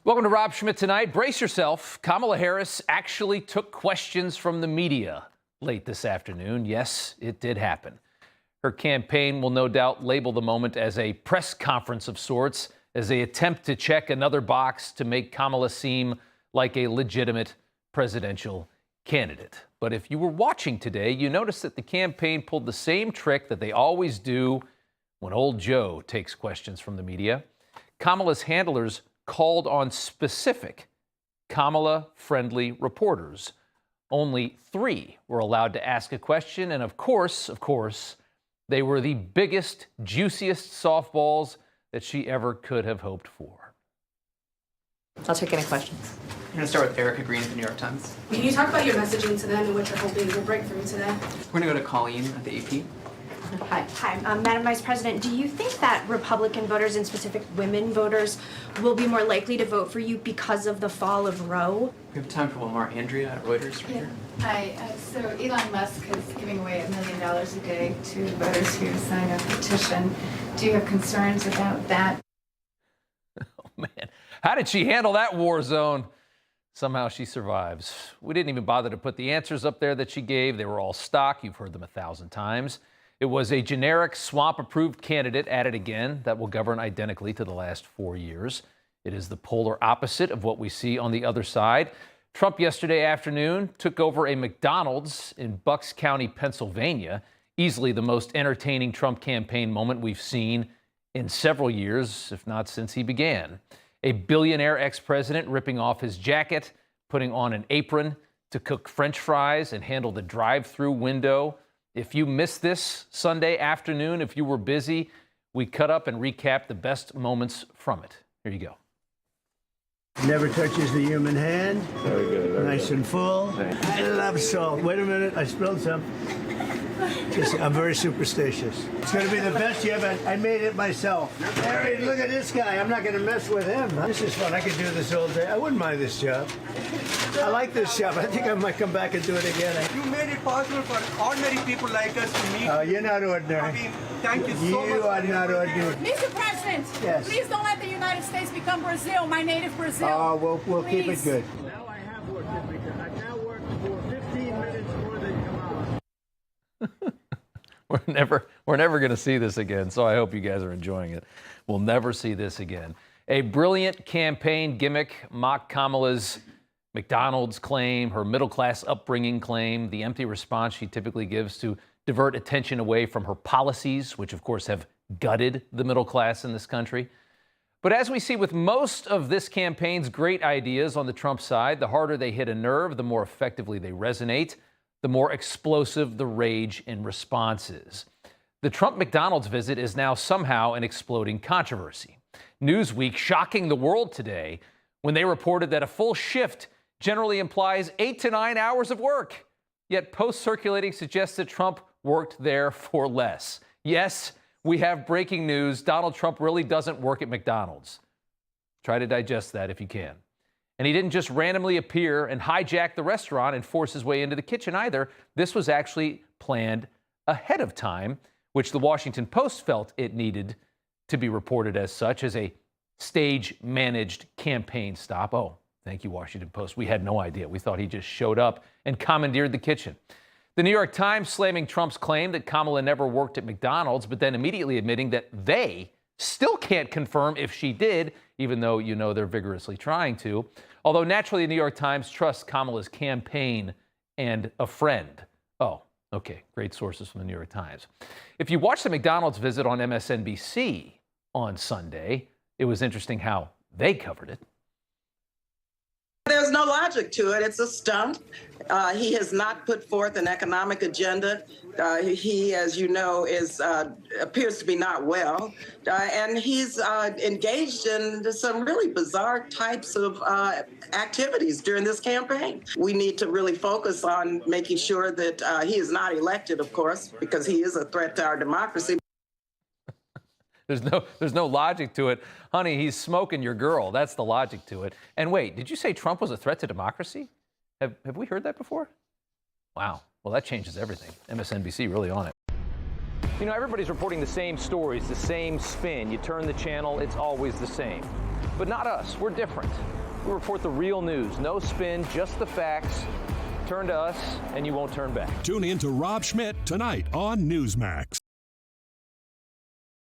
Welcome to Rob Schmitt Tonight. Brace yourself. Kamala Harris actually took questions from the media late this afternoon. Yes, it did happen. Her campaign will no doubt label the moment as a press conference of sorts, as they attempt to check another box to make Kamala seem like a legitimate presidential candidate. But if you were watching today, you noticed that the campaign pulled the same trick that they always do when old Joe takes questions from the media. Kamala's handlers called on specific Kamala-friendly reporters. Only 3 were allowed to ask a question, and of course, they were the biggest, juiciest softballs that she ever could have hoped for. I'll take any questions. I'm going to start with Erica Green at the New York Times. Can you talk about your messaging to them and what you're hoping will break through today? We're going to go to Colleen at the AP. Hi, Madam Vice President, do you think that Republican voters, and specific women voters, will be more likely to vote for you because of the fall of Roe? We have time for one more. Andrea at Reuters right here. Hi, so Elon Musk is giving away $1 million a day to voters who sign a petition. Do you have concerns about that? Oh, man. How did she handle that war zone? Somehow she survives. We didn't even bother to put the answers up there that she gave. They were all stock. You've heard them 1,000 times. It was a generic swamp-approved candidate at it again that will govern identically to the last 4 years. It is the polar opposite of what we see on the other side. Trump yesterday afternoon took over a McDonald's in Bucks County, Pennsylvania, easily the most entertaining Trump campaign moment we've seen in several years, if not since he began. A billionaire ex-president ripping off his jacket, putting on an apron to cook French fries and handle the drive-through window. If you missed this Sunday afternoon, if you were busy, we cut up and recapped the best moments from it. Here you go. Never touches the human hand. Very good. Nice and full. I love salt. Wait a minute, I spilled some. I'm very superstitious. It's going to be the best you ever. I made it myself. Harry, look at this guy. I'm not going to mess with him. This is fun. I could do this all day. I wouldn't mind this job. I like this job. I think I might come back and do it again. You made it possible for ordinary people like us to meet. You're not ordinary. I mean, thank you so much. You are not ordinary. Mr. President, yes. Please don't let the United States become Brazil, my native Brazil. Oh, we'll keep it Please. good. Now I have worked it because I've now worked for 15 minutes more than Kamala. We're never going to see this again, so I hope you guys are enjoying it. We'll never see this again. A brilliant campaign gimmick mocked Kamala's McDonald's claim, her middle-class upbringing claim, the empty response she typically gives to divert attention away from her policies, which of course have gutted the middle class in this country. But as we see with most of this campaign's great ideas on the Trump side, the harder they hit a nerve, the more effectively they resonate, the more explosive the rage in response is. The Trump McDonald's visit is now somehow an exploding controversy. Newsweek shocking the world today when they reported that a full shift generally implies 8 to 9 hours of work. Yet posts circulating suggest that Trump worked there for less. Yes, we have breaking news. Donald Trump really doesn't work at McDonald's. Try to digest that if you can. And he didn't just randomly appear and hijack the restaurant and force his way into the kitchen either. This was actually planned ahead of time, which the Washington Post felt it needed to be reported as such, as a stage-managed campaign stop. Oh, thank you, Washington Post. We had no idea. We thought he just showed up and commandeered the kitchen. The New York Times slamming Trump's claim that Kamala never worked at McDonald's, but then immediately admitting that they still can't confirm if she did, even though you know they're vigorously trying to. Although naturally, the New York Times trusts Kamala's campaign and a friend. Oh, okay, great sources from the New York Times. If you watch the McDonald's visit on MSNBC on Sunday, it was interesting how they covered it. There's no logic to it. It's a stunt. He has not put forth an economic agenda. He, as you know, appears to be not well. And he's engaged in some really bizarre types of activities during this campaign. We need to really focus on making sure that he is not elected, of course, because he is a threat to our democracy. There's no logic to it. Honey, he's smoking your girl. That's the logic to it. And wait, did you say Trump was a threat to democracy? Have we heard that before? Wow. Well, that changes everything. MSNBC really on it. You know, everybody's reporting the same stories, the same spin. You turn the channel, it's always the same. But not us. We're different. We report the real news. No spin, just the facts. Turn to us, and you won't turn back. Tune in to Rob Schmitt tonight on Newsmax.